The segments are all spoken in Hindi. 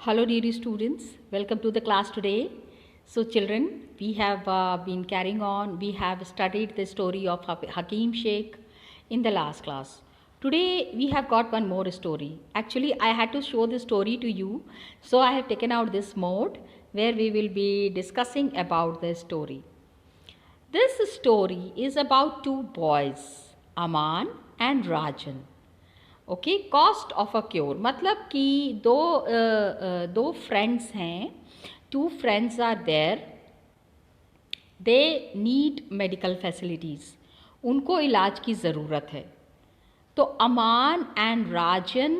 Hello dear students, welcome to the class today. So children, we have been carrying on, we have studied the story of Hakim Sheikh in the last class. Today we have got one more story. Actually I had to show the story to you, so I have taken out this mode where we will be discussing about the story. This story is about two boys, Aman and Rajan. Okay, cost of a cure मतलब कि दो फ्रेंड्स हैं, two friends are there, they need medical facilities, उनको इलाज की ज़रूरत है. तो अमान एंड राजन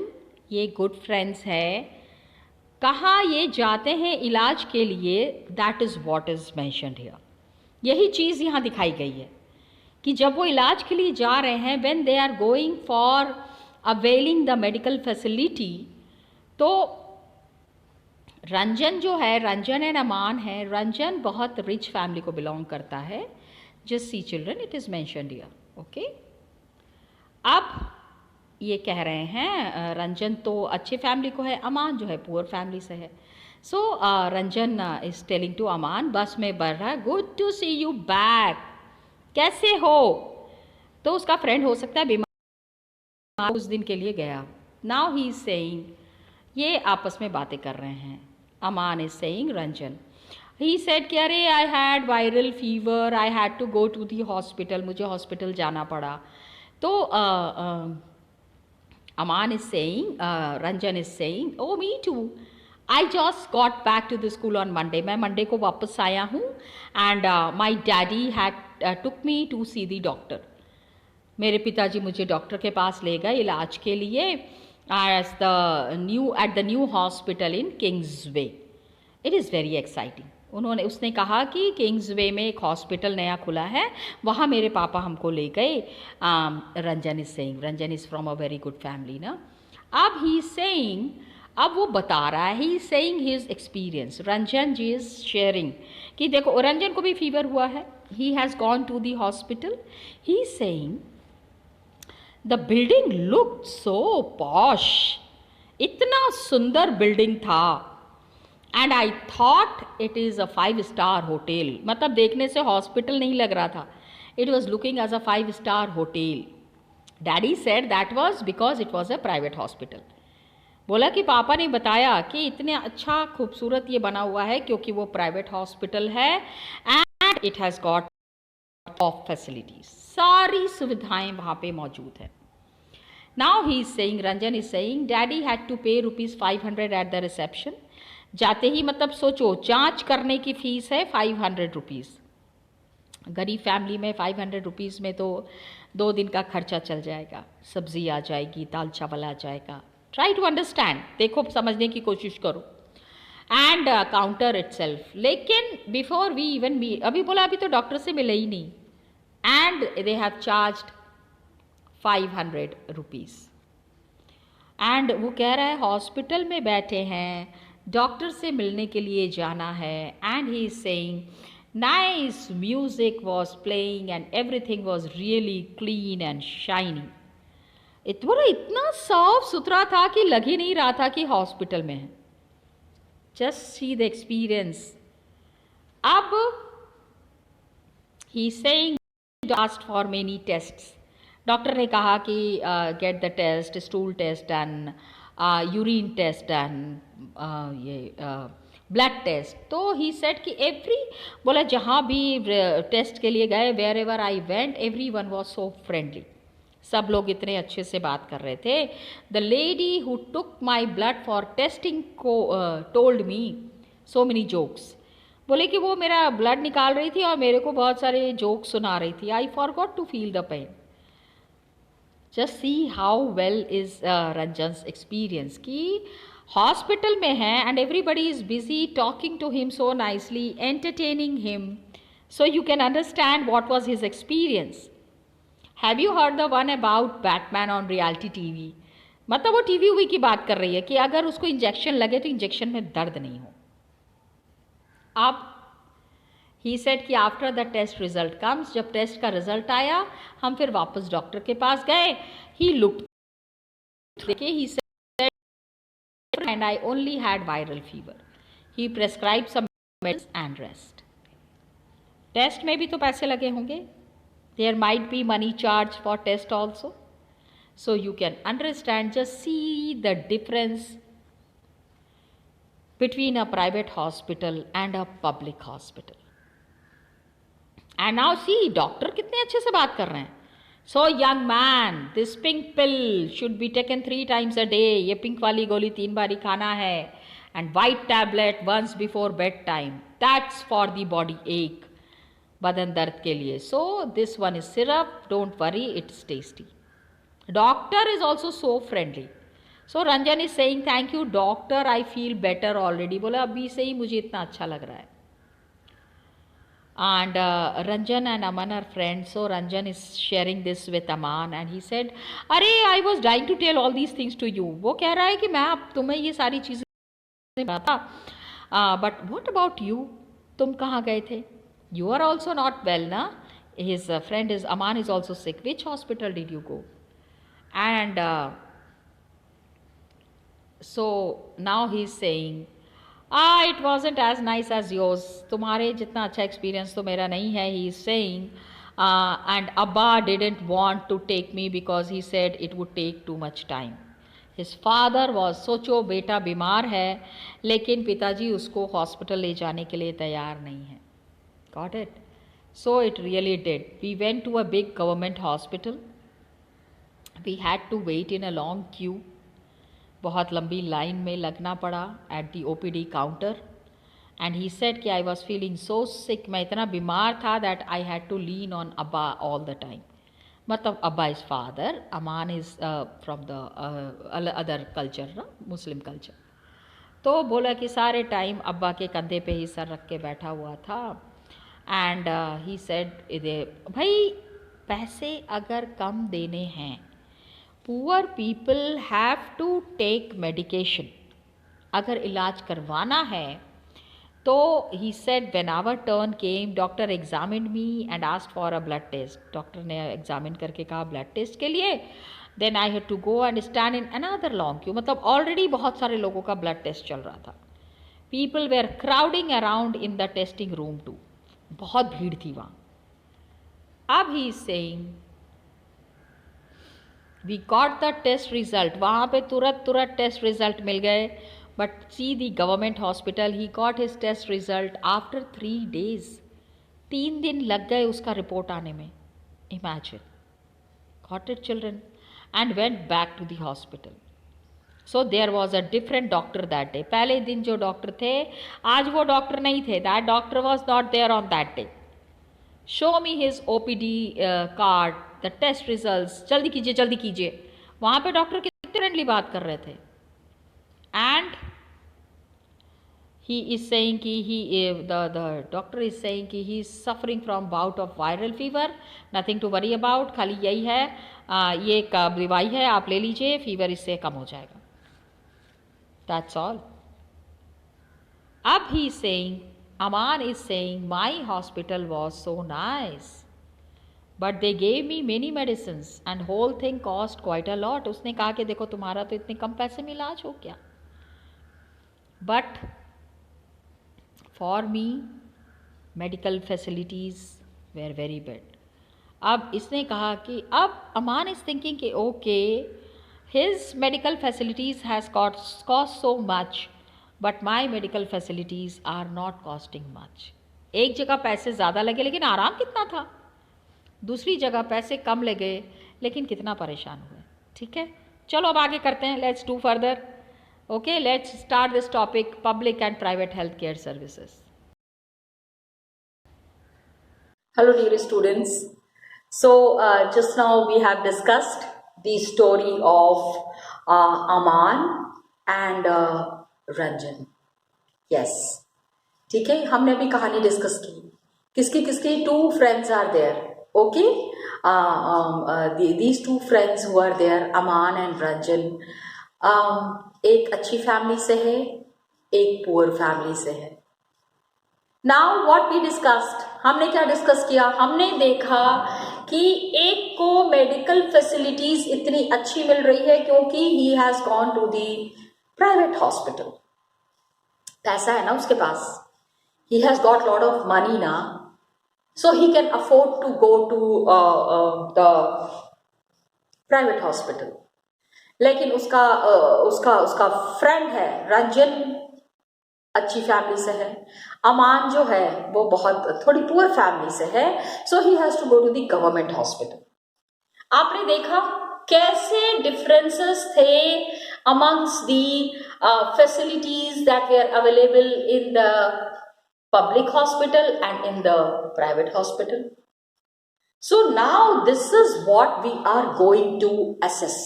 ये गुड फ्रेंड्स है. कहाँ ये जाते हैं इलाज के लिए, that is what is mentioned here. यही चीज़ यहाँ दिखाई गई है कि जब वो इलाज के लिए जा रहे हैं, when they are going for availing the medical facility, तो रंजन जो है, रंजन एंड अमान है. रंजन बहुत रिच फैमिली को बिलोंग करता है. Just C children, it is mentioned here. Okay, अब ये कह रहे हैं रंजन तो अच्छे फैमिली को है, अमान जो है पुअर फैमिली से है. So Ranjan is telling to Aman, बस में बढ़ रहा है, good to see you back, कैसे हो. तो उसका फ्रेंड हो सकता है बीमार, उस दिन के लिए गया. नाउ ही इज सेइंग, ये आपस में बातें कर रहे हैं. Aman is saying Ranjan, he said कि अरे I had viral fever, I had to go to the hospital, मुझे हॉस्पिटल जाना पड़ा. तो Aman is saying, Ranjan is saying, oh me too, I just got back to the school on Monday, मैं मंडे को वापस आया हूँ. And my daddy had took me to see the doctor, मेरे पिताजी मुझे डॉक्टर के पास ले गए इलाज के लिए, at the new hospital in Kingsway. It is very exciting. उसने कहा कि किंग्सवे में एक हॉस्पिटल नया खुला है, वहाँ मेरे पापा हमको ले गए. Ranjan is saying, Ranjan is from a very good family ना. अब ही इज सेइंग, अब वो बता रहा है, he is saying his experience. Ranjan ji is sharing कि देखो रंजन को भी फीवर हुआ है, he has gone to the hospital. He is saying, The building looked so posh, इतना सुंदर बिल्डिंग था. And I thought it is a 5-star hotel, मतलब देखने से हॉस्पिटल नहीं लग रहा था, it was looking as a 5-star hotel. Daddy said that was because it was a private hospital. बोला कि पापा ने बताया कि इतने अच्छा खूबसूरत ये बना हुआ है क्योंकि वो प्राइवेट हॉस्पिटल है and it has got of facilities, सारी सुविधाएं वहाँ पे मौजूद है. Now he is saying, Ranjan is saying, daddy had to pay ₹500 at the reception. जाते ही मतलब सोचो, जांच करने की फीस है ₹500. गरीब फैमिली में ₹500 में तो 2 दिन का खर्चा चल जाएगा, सब्जी आ जाएगी, दाल चावल आ जाएगा. ट्राई टू अंडरस्टैंड, देखो समझने की कोशिश करो. एंड काउंटर इटसेल्फ, लेकिन बिफोर वी इवन मी, अभी बोला अभी तो डॉक्टर से मिले ही नहीं, and they have charged ₹500. And वो कह रहा है हॉस्पिटल में बैठे हैं, डॉक्टर से मिलने के लिए जाना है. And he is saying, nice music was playing and everything was really clean and shiny. इतना साफ सुथरा था कि लग ही नहीं रहा था कि हॉस्पिटल में है. Just see the experience. अब he saying, asked for many tests. Doctor ने कहा कि get the test, stool test and urine test and ये ब्लड टेस्ट. तो ही सेड कि बोला जहाँ भी टेस्ट के लिए गए, wherever I went, everyone was so friendly, सब लोग इतने अच्छे से बात कर रहे थे. The lady who took my blood for testing को told me so many jokes. बोले कि वो मेरा ब्लड निकाल रही थी और मेरे को बहुत सारे जोक सुना रही थी. I forgot to feel the pain. Just see how well is Ranjan's experience कि हॉस्पिटल में है and everybody is busy talking to him so nicely, entertaining him. So you can understand what was his experience. Have you heard the one about Batman on reality TV. मतलब वो टीवी की बात कर रही है कि अगर उसको इंजेक्शन लगे तो इंजेक्शन में दर्द नहीं हो. अब ही सेड कि after the test result comes, जब टेस्ट का रिजल्ट आया हम फिर वापस डॉक्टर के पास गए. He looked, he said and I only had viral fever. He prescribed some medicines and rest. Test में भी तो पैसे लगे होंगे. There might be money charged for test also. So you can understand, just see the difference between a private hospital and a public hospital. And now see, doctor कितने अच्छे से बात कर रहे हैं. So young man, this pink pill should be taken 3 times a day. ये पिंक वाली गोली 3 बारी खाना है. And white tablet once before bedtime. That's for the body ache. बदन दर्द के लिए. So this one is syrup. Don't worry, it's tasty. Doctor is also so friendly. So Ranjan is saying, thank you doctor, I feel better already. बोला अभी से ही मुझे इतना अच्छा लग रहा है. And Ranjan and Aman are friends. So Ranjan is sharing this with Aman and he said, अरे I was dying to tell all these things to you. वो कह रहा है कि मैं अब तुम्हें ये सारी चीज़ें बताता. But what about you? तुम कहाँ गए थे? You are also not well, na? His friend is Aman is also sick. Which hospital did you go? And so now he's saying, it wasn't as nice as yours. तुम्हारे जितना अच्छा experience तो मेरा नहीं है. He is saying, and Abba didn't want to take me because he said it would take too much time. His father was, सोचो बेटा बीमार है लेकिन पिताजी उसको हॉस्पिटल ले जाने के लिए तैयार नहीं है. Got it? So it really did. We went to a big government hospital. We had to wait in a long queue. बहुत लंबी लाइन में लगना पड़ा at the OPD counter. And he said कि I was feeling so sick. मैं इतना बीमार था that I had to lean on Abba all the time. मतलब Abba is father. Aman is from the other culture, ना Muslim culture. तो बोला कि सारे टाइम अब्बा के कंधे पे ही सर रख के बैठा हुआ था. एंड ही सेड, भाई पैसे अगर कम देने हैं, poor people have to take medication. अगर इलाज करवाना है तो he said when our turn came, doctor examined me and asked for a blood test. Doctor ने एग्जामिन करके कहा ब्लड टेस्ट के लिए. Then I had to go and stand in another long queue. मतलब ऑलरेडी बहुत सारे लोगों का ब्लड टेस्ट चल रहा था. People were crowding around in the testing room to. बहुत भीड़ थी वहाँ. अब he is saying we got the test result. वहाँ पे तुरंत टेस्ट रिजल्ट मिल गए. But see the government hospital, he got his test result after 3 days. 3 दिन लग गए उसका रिपोर्ट आने में. Imagine. Got it children. And went back to the hospital. So there was a different doctor that day. पहले दिन जो डॉक्टर थे आज वो डॉक्टर नहीं थे. That doctor was not there on that day. Show me his OPD card, the test results. जल्दी कीजिए जल्दी कीजिए. वहाँ पे डॉक्टर कितने फ्रेंडली बात कर रहे थे. एंड he is saying कि the doctor is saying कि he is suffering from bout of viral fever. Nothing to worry about. खाली यही है, ये एक दवाई है आप ले लीजिए, फीवर इससे कम हो जाएगा. That's all. अब he is saying, Aman is saying, my hospital was so nice, but they gave me many medicines and whole thing cost quite a lot. उसने कहा कि देखो तुम्हारा तो इतने कम पैसे में इलाज हो गया. But for me medical facilities were very bad. अब इसने कहा कि अब Aman is thinking कि okay, his medical facilities has cost so much, but my medical facilities are not costing much. एक जगह पैसे ज़्यादा लगे लेकिन आराम कितना था. दूसरी जगह पैसे कम लगे लेकिन कितना परेशान हुए. ठीक है, चलो अब आगे करते हैं. Let's do further. Okay, let's start this topic, public and private healthcare services. Hello dear students. So just now we have discussed the story of Aman and Ranjan. Yes. ठीक है, हमने अभी कहानी डिस्कस की. किसकी 2 friends are there. Okay. These 2 friends who are there, Aman and Ranjan, एक अच्छी फैमिली से है, एक पुअर फैमिली से है. नाउ व्हाट वी डिस्कस्ड, हमने क्या डिस्कस किया. हमने देखा कि एक को मेडिकल फैसिलिटीज इतनी अच्छी मिल रही है क्योंकि he has gone to the private hospital, पैसा है ना उसके पास, he has got lot of money ना, so he can afford to go to the private hospital. लेकिन उसका उसका उसका फ्रेंड है रंजन, अच्छी फैमिली से है, अमान जो है वो बहुत थोड़ी पुअर फैमिली से है, so he has to go to the government hospital. आपने देखा कैसे डिफरेंसेस थे amongst the facilities that were available in the public hospital and in the private hospital. So now this is what we are going to assess.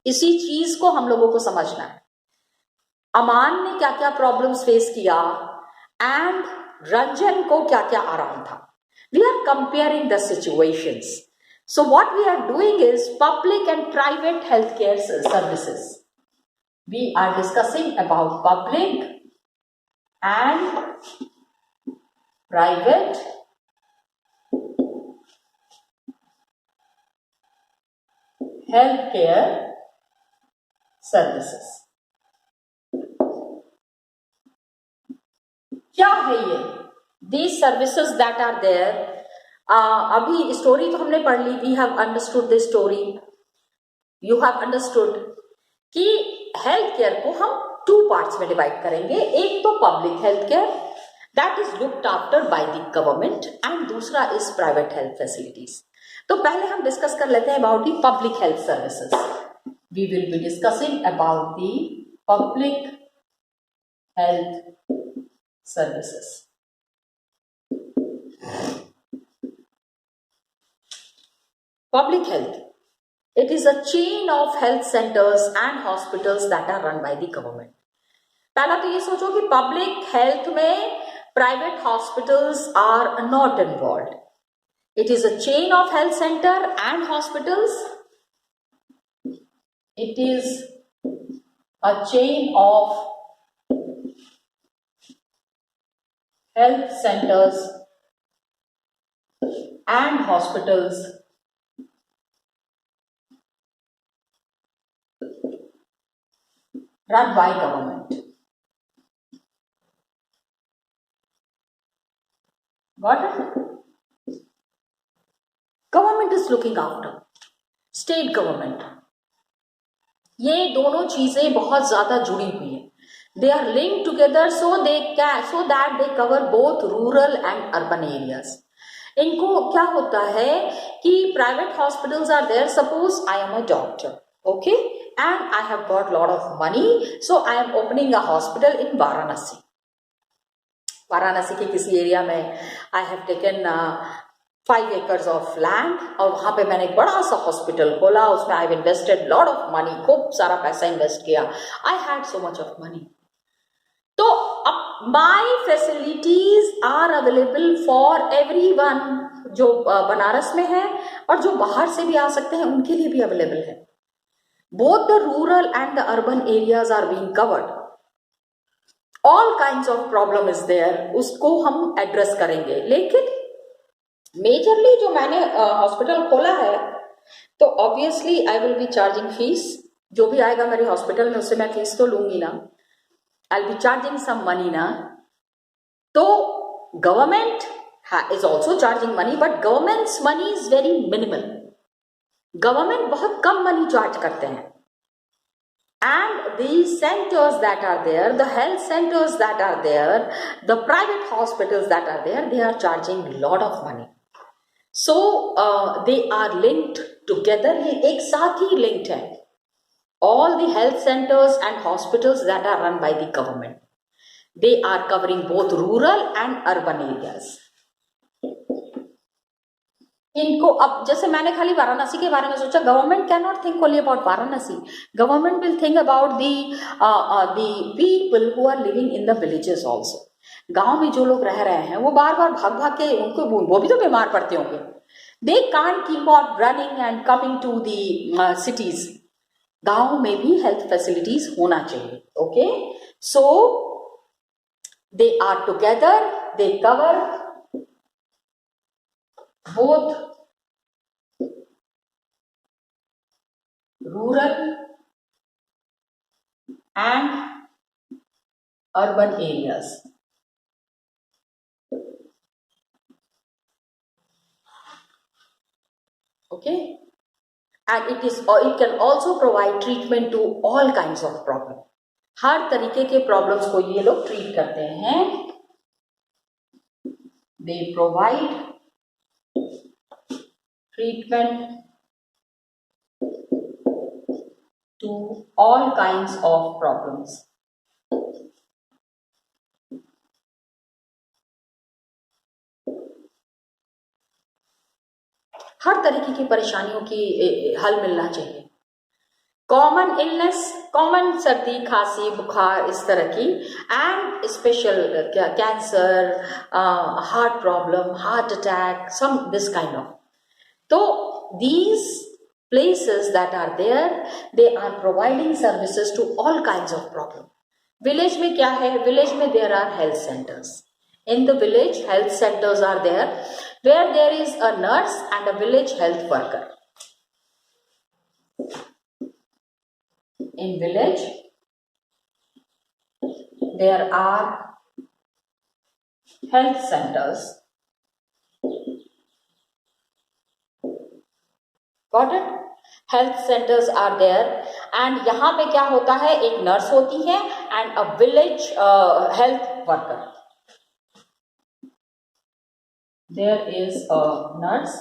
इसी चीज को हम लोगों को समझना है. अमान ने क्या क्या प्रॉब्लम्स फेस किया एंड रंजन को क्या क्या आराम था. We are comparing the situations. So what we are doing is public and private healthcare services. We are discussing about public and private healthcare services. क्या है ये? These services that are there. अभी स्टोरी तो हमने पढ़ ली. We have understood this story. You have understood कि हेल्थ केयर को हम 2 पार्ट्स में डिवाइड करेंगे. एक तो public health care that is looked after by the government and दूसरा इज प्राइवेट हेल्थ फैसिलिटीज. तो पहले हम डिस्कस कर लेते हैं about the public health services. We will be discussing about the public health services. Public health. It is a chain of health centers and hospitals that are run by the government. पहला तो ये सोचो कि पब्लिक हेल्थ में private hospitals are not involve. It is a chain of health center and hospitals. It is a chain of health centers and hospitals run by government. Got it? Government is looking after. State government. ये दोनों चीजें बहुत ज्यादा जुड़ी हुई हैं. They are linked together so that they cover both rural and urban areas. इनको क्या होता है कि private hospitals are there. Suppose I am a doctor, okay, and I have got lot of money, so I am opening a hospital in Varanasi. Varanasi के किसी एरिया में I have taken 5 acres of land और वहां पे मैंने एक बड़ा सा हॉस्पिटल खोला. उसमें I have invested lot of money, खूब सारा पैसा इन्वेस्ट किया. I had so much of money. तो अब my facilities are available for everyone. जो बनारस में है और जो बाहर से भी आ सकते हैं उनके लिए भी अवेलेबल है. Both the rural and the urban areas are being covered. All kinds of problem is there. उसको हम एड्रेस करेंगे. लेकिन मेजरली जो मैंने हॉस्पिटल खोला है तो obviously I will be charging fees. जो भी आएगा मेरे हॉस्पिटल में उससे मैं फीस तो लूंगी ना. I will be charging some money ना. तो government is also charging money, but government's money is very minimal. Government बहुत कम मनी चार्ज करते हैं. And these centers that are there, the health centers that are there, the private hospitals that are there, they are charging lot of money. So they are linked together. ये एक साथ ही linked है. All the health centers and hospitals that are run by the government, they are covering both rural and urban areas. इनको अब जैसे मैंने खाली वाराणसी के बारे में सोचा. Government can not think only about Varanasi. Government will think about the people who are living in the villages also. गांव में जो लोग रह रहे हैं वो बार बार भाग भाग के उनको वो भी तो बीमार पड़ते होंगे. They can't keep on running and coming to the cities. गांव में भी हेल्थ फैसिलिटीज होना चाहिए. Okay, so they are together. They cover both rural and urban areas. Okay, and it can also provide treatment to all kinds of problem. हर तरीके के प्रॉब्लम्स को ये लोग ट्रीट करते हैं. They provide treatment to all kinds of problems. हर तरीके की परेशानियों की हल मिलना चाहिए. कॉमन इलनेस, कॉमन सर्दी खांसी बुखार इस तरह की, and special cancer, heart problem, heart attack, some this kind of. तो these places that are there, they are providing services to all kinds of problem. Village में क्या है? विलेज में there are health centers. In the village, health centers are there where there is a nurse and a village health worker. In village, there are health centers. Got it? Health centers are there, and यहाँ पे क्या होता है? एक नर्स होती है and a village health worker. There is a nurse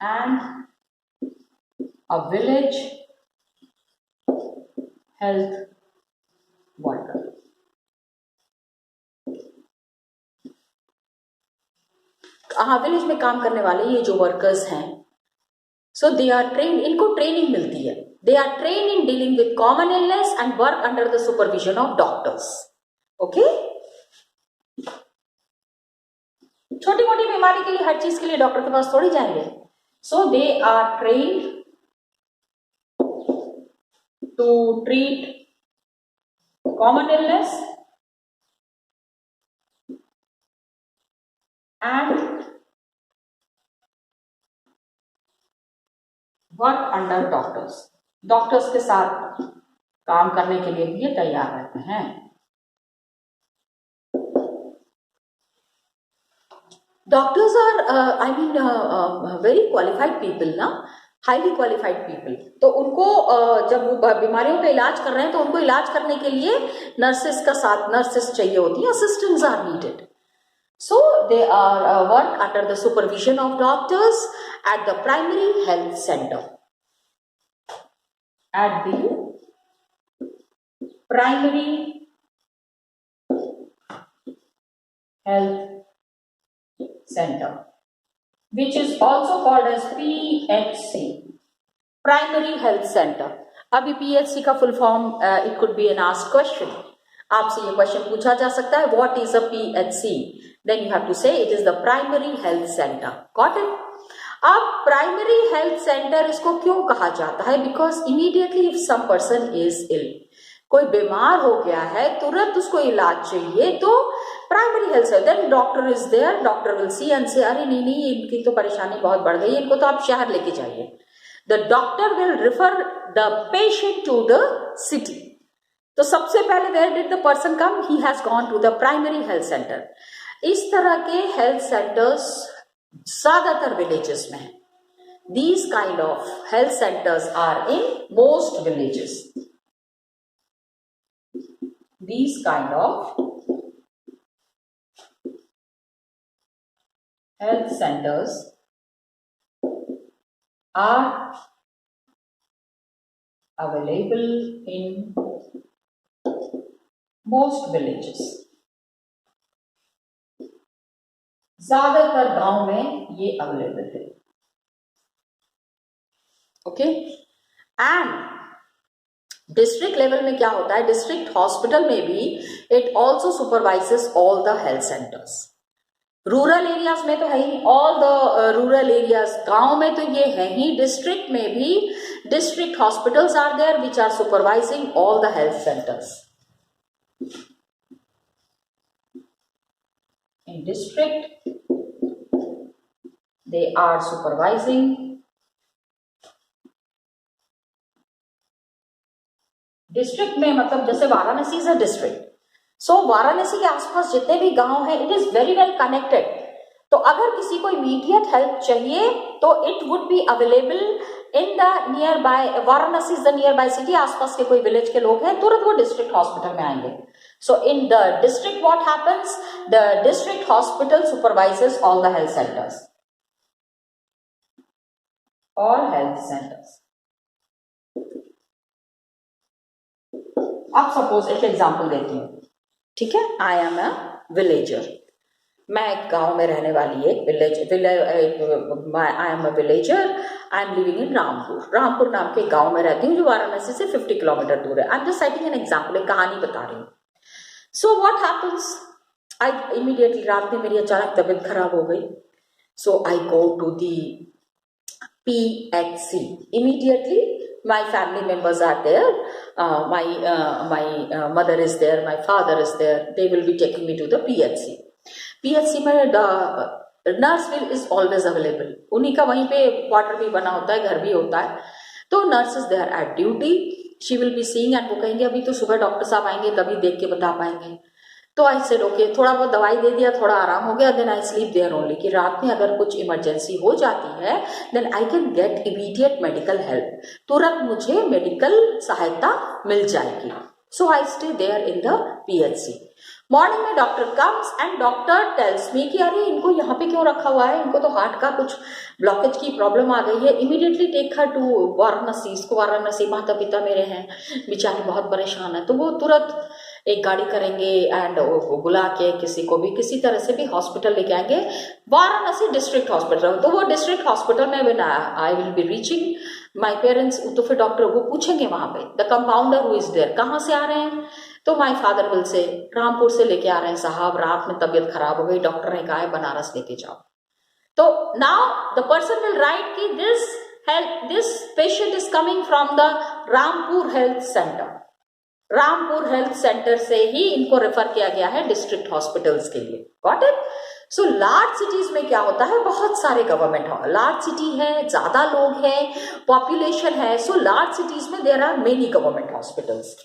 and a village health worker. हाँ, विलेज में काम करने वाले ये जो वर्कर्स हैं, सो दे आर ट्रेन, इनको ट्रेनिंग मिलती है. They are train in dealing with common illness and work under the supervision of doctors. Okay, छोटी मोटी बीमारी के लिए, हर चीज के लिए डॉक्टर के पास थोड़ी जाएंगे. So they are train to treat common illness and work under doctors. Doctors के साथ काम करने के लिए भी ये तैयार रहते हैं. Doctors are very qualified people ना, हाईली क्वालिफाइड पीपल. तो उनको जब बीमारियों का इलाज कर रहे हैं तो उनको इलाज करने के लिए नर्सेस का साथ, नर्सेस चाहिए होती है, assistants are needed. So they are work under the supervision of doctors at the primary health center. At the primary health center, which is also called as PHC, primary health center. अभी PHC का full form, it could be an asked question. आपसे ये क्वेश्चन पूछा जा सकता है, what is a PHC? Then you have to say it is the primary health center. Got it? अब प्राइमरी हेल्थ सेंटर इसको क्यों कहा जाता है? Because immediately if some person is ill, कोई बीमार हो गया है, तुरंत उसको इलाज चाहिए, तो primary health center, then doctor is there, doctor will see and say अरे नहीं नहीं, इनकी तो परेशानी बहुत बढ़ गई, इनको तो आप शहर लेके जाइए. The doctor will refer the patient to the city. तो सबसे पहले where did the person come? He has gone to the primary health center. इस तरह के हेल्थ सेंटर्स ज्यादातर विलेजेस में है. These kind of health centers are in most villages. These kind of health centers are available in most villages. ज्यादातर गांव में ये अवेलेबल है. ओके, एंड डिस्ट्रिक्ट लेवल में क्या होता है? डिस्ट्रिक्ट हॉस्पिटल में भी it also supervises all the health centers. Rural areas में तो है ही, ऑल द रूरल एरियाज, गांव में तो ये है ही. डिस्ट्रिक्ट में भी district hospitals are there which are supervising all the health centers. In district, they are supervising district में मतलब जैसे Varanasi is a district, so Varanasi के आसपास जितने भी गांव हैं it is very well connected. तो अगर किसी को इमीडिएट हेल्प चाहिए तो it would be available in the near by, Varanasi is the near by city, आसपास के कोई विलेज के लोग हैं तुरंत वो डिस्ट्रिक्ट हॉस्पिटल में आएंगे। So in the district what happens, the district hospital supervises all the health centres, all health centres. अब सपोज एक एग्जांपल देती हूँ, ठीक है। आई एम अ विलेजर, मैं एक गांव में रहने वाली एक आई am a villager, I am living in Rampur, Rampur नाम के गांव में रहती हूँ जो वाराणसी से 50 किलोमीटर दूर है। I am just setting an example, एक कहानी बता रही हूँ। So what happens, I immediately रात में मेरी अचानक तबीयत खराब हो गई। So I go to the PHC immediately. My family members are there, my mother is there, my father is there, they will be taking me to the PHC में nurse will is always available, उन्हीं का वहीं पे क्वार्टर भी बना होता है, घर भी होता है, तो nurse is there at duty, she will be seeing and वो कहेंगे अभी तो सुबह डॉक्टर साहब आएंगे तभी देख के बता पाएंगे। तो आई सेड ओके, थोड़ा बहुत दवाई दे दिया, थोड़ा आराम हो गया, then I sleep there only, कि रात में अगर कुछ इमरजेंसी हो जाती है then I can get immediate medical help, तुरंत मुझे मेडिकल सहायता मिल जाएगी। So I stay there in the PHC। Morning में doctor comes and doctor tells me कि अरे इनको यहाँ पे क्यों रखा हुआ है, इनको तो हार्ट का कुछ ब्लॉकेज की प्रॉब्लम आ गई है, immediately take her to Varanasi, इसको वाराणसी, माता पिता मेरे हैं बेचारे बहुत परेशान है। तो वो तुरंत एक गाड़ी करेंगे एंड बुला के किसी को भी किसी तरह से भी हॉस्पिटल लेके आएंगे, वाराणसी डिस्ट्रिक्ट हॉस्पिटल। तो वो डिस्ट्रिक्ट हॉस्पिटल में when I will be reaching my parents, तो फिर डॉक्टर वो पूछेंगे वहां पे the compounder who is there, कहाँ से आ रहे हैं, तो my father will say Rampur से लेके आ रहे हैं साहब, रात में तबीयत खराब हो गई, डॉक्टर ने कहा है बनारस लेके जाओ। तो now the person will write कि this patient is coming from the Rampur health centre, Rampur health centre से ही इनको रेफर किया गया है डिस्ट्रिक्ट हॉस्पिटल्स के लिए। Got it? So large cities में क्या होता है, बहुत सारे गवर्नमेंट, लार्ज सिटी है, ज्यादा लोग हैं, पॉपुलेशन है, सो लार्ज सिटीज में there are many government hospitals.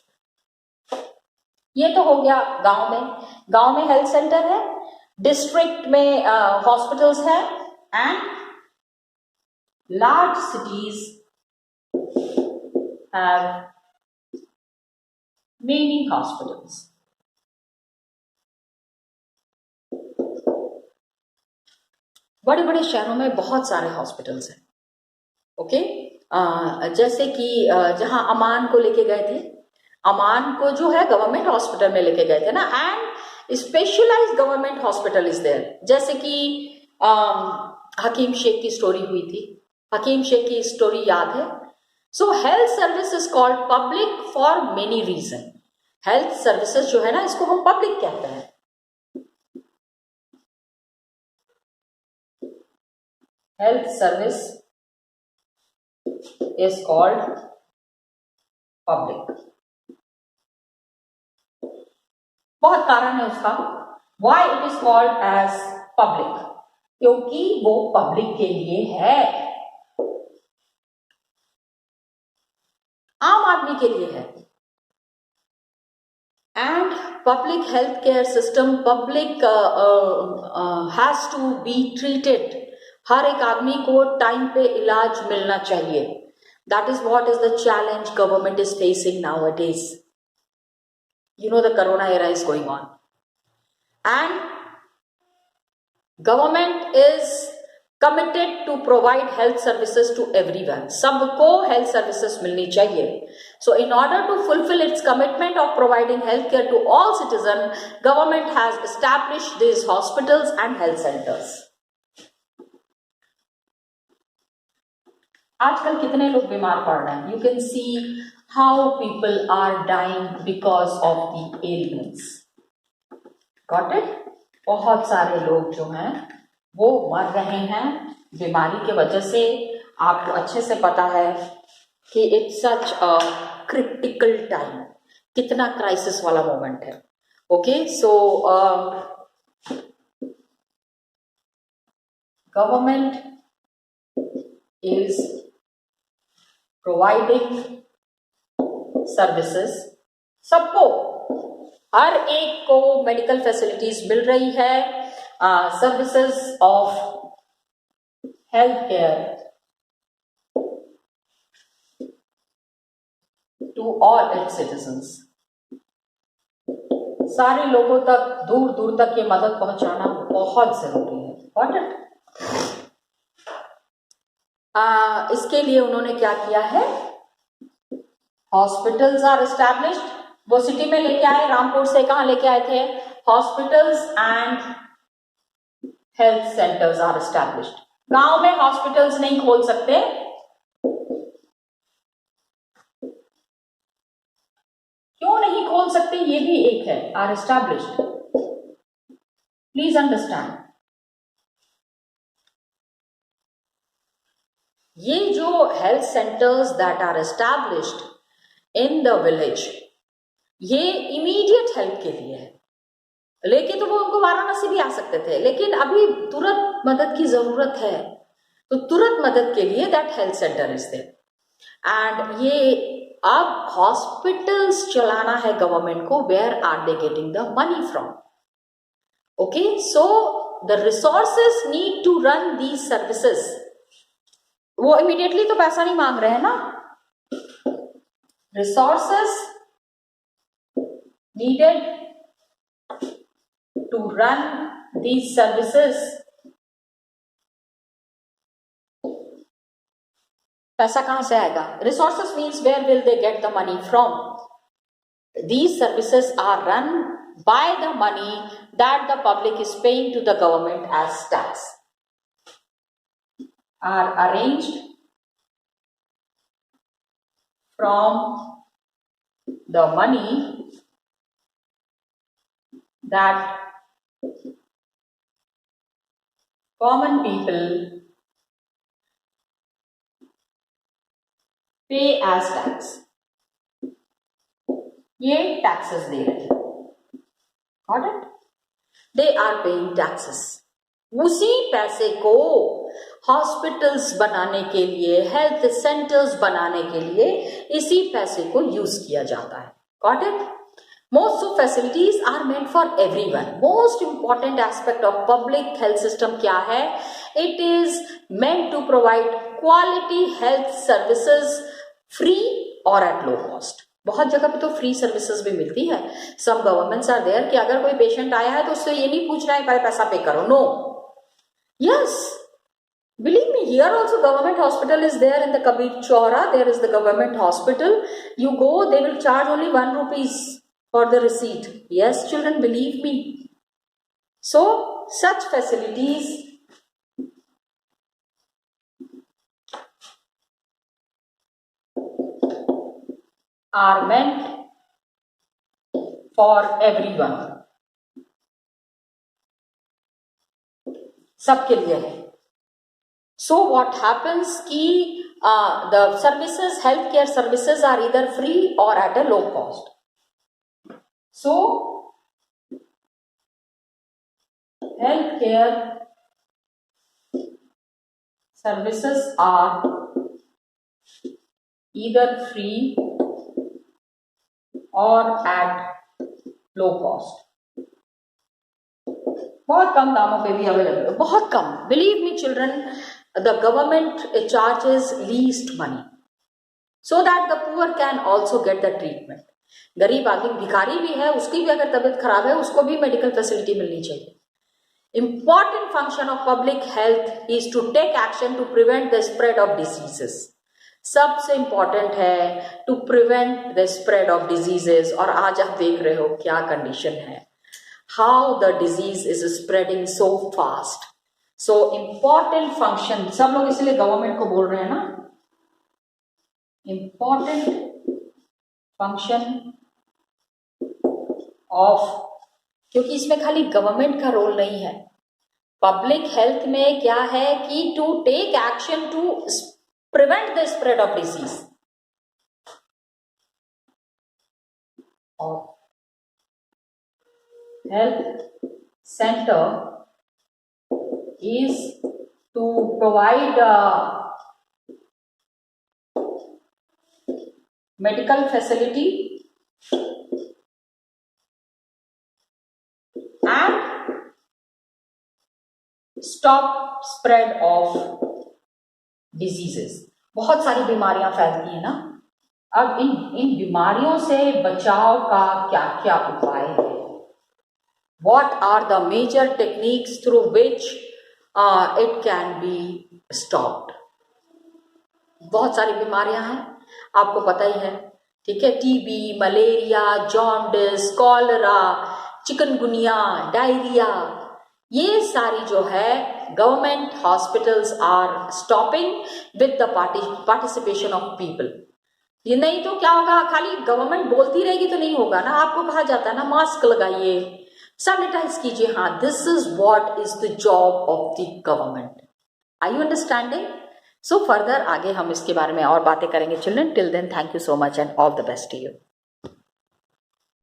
ये तो हो गया गांव में, गांव में हेल्थ सेंटर है, डिस्ट्रिक्ट में हॉस्पिटल्स है, and large cities have many hospitals. बड़े बड़े शहरों में बहुत सारे हॉस्पिटल्स हैं। ओके, जैसे कि जहां अमान को लेके गए थे, अमान को जो है गवर्नमेंट हॉस्पिटल में लेके गए थे ना, and specialised government hospital is there. जैसे कि हकीम शेख की स्टोरी हुई थी, हकीम शेख की स्टोरी याद है। So health service is called public for many reason. Health services जो है ना, इसको हम पब्लिक कहते हैं। Health service is called public. बहुत कारण है उसका, why it is called as public, क्योंकि वो पब्लिक के लिए है, आम आदमी के लिए है। And public health care system, public has to be treated, हर एक आदमी को टाइम पे इलाज मिलना चाहिए। That is what is the challenge government is facing nowadays. You know the corona era is going on and government is committed to provide health services to everyone. सबको health services मिलनी चाहिए. So in order to fulfill its commitment of providing health care to all citizens, government has established these hospitals and health centers. आजकल कितने लोग बीमार पड़ रहे हैं? You can see how people are dying because of the ailments. Got it? बहुत सारे लोग जो हैं वो मर रहे हैं बीमारी के वजह से। आपको अच्छे से पता है कि it's such a critical time, कितना क्राइसिस वाला मोमेंट है। Okay, so government is providing services, सबको, हर एक को मेडिकल फैसिलिटीज मिल रही है, services of health care to all its citizens. सारे लोगों तक, दूर दूर तक ये मदद पहुंचाना बहुत जरूरी है। Got it? इसके लिए उन्होंने क्या किया है, हॉस्पिटल्स आर एस्टैब्लिश्ड, वो सिटी में लेके आए, रामपुर से कहाँ लेके आए थे, hospitals and health centers are established. गांव में हॉस्पिटल्स नहीं खोल सकते, क्यों नहीं खोल सकते, ये भी एक है, आर एस्टैब्लिश्ड, प्लीज अंडरस्टैंड। ये जो health centers that are established in the village, ये इमीडिएट हेल्प के लिए है, लेकिन तो वो उनको वाराणसी भी आ सकते थे, लेकिन अभी तुरंत मदद की जरूरत है, तो तुरंत मदद के लिए that health center is there. And ये अब हॉस्पिटल्स चलाना है गवर्नमेंट को, where are they getting the money from, okay, so the resources need to run these services. वो इमीडिएटली तो पैसा नहीं मांग रहे हैं ना, resources needed to run these services, पैसा कहां से आएगा, resources means where will they get the money from, these services are run by the money that the public is paying to the government as tax, are arranged from the money that common people pay as tax। ये टैक्सेस दे रहे हैं, got it, they are paying taxes. उसी पैसे को हॉस्पिटल्स बनाने के लिए, हेल्थ सेंटर्स बनाने के लिए इसी पैसे को यूज किया जाता है, got it. Most of facilities are meant for everyone. Most important aspect of public health system क्या है, it is meant to provide quality health services free और एट लो कॉस्ट। बहुत जगह पे तो फ्री सर्विसेज भी मिलती है, सम गवर्नमेंट्स आर देयर कि अगर कोई पेशेंट आया है तो उससे ये नहीं पूछना है पहले पैसा पे करो, no, yes, believe me, here also government hospital is there in the Kabir Chaura, there is the government hospital, you go, they will charge only 1 rupees for the receipt, yes children, believe me. So such facilities are meant for everyone, सबके लिए है। So what happens कि the services, healthcare services are either free or at a low cost. So healthcare services are either free or at low cost. बहुत कम दामों पे भी अवेलेबल है, बहुत कम, believe me children, the government charges least money so that the poor can also get the treatment. गरीब आदमी, भिखारी भी है, उसकी भी अगर तबीयत खराब है उसको भी मेडिकल फैसिलिटी मिलनी चाहिए। Important function of public health is to take action to prevent the spread of diseases. सबसे इंपॉर्टेंट है to prevent the spread of diseases, और आज आप देख रहे हो क्या कंडीशन है, how the disease is spreading so fast. So important function, सब लोग इसलिए गवर्नमेंट को बोल रहे हैं ना, इंपॉर्टेंट फंक्शन ऑफ, क्योंकि इसमें खाली गवर्नमेंट का रोल नहीं है, पब्लिक हेल्थ में क्या है कि to take action to prevent the spread of disease. Health center is to provide medical facility and stop spread of diseases. बहुत सारी बीमारियां फैलती है ना, अब इन बीमारियों से बचाव का क्या क्या उपाय है? What are the major techniques through which it can be stopped? बहुत सारी बीमारियां हैं, आपको पता ही है, ठीक है, TB, malaria, jaundice, cholera, chikungunya, diarrhoea, ये सारी जो है government hospitals are stopping with the participation of people. ये नहीं तो क्या होगा, खाली गवर्नमेंट बोलती रहेगी तो नहीं होगा ना, आपको कहा जाता है ना मास्क लगाइए, सैनिटाइज कीजिए. हाँ, this is what is the job of the government. Are you understanding? So further आगे हम इसके बारे में और बातें करेंगे children. Till then thank you so much and all the best to you.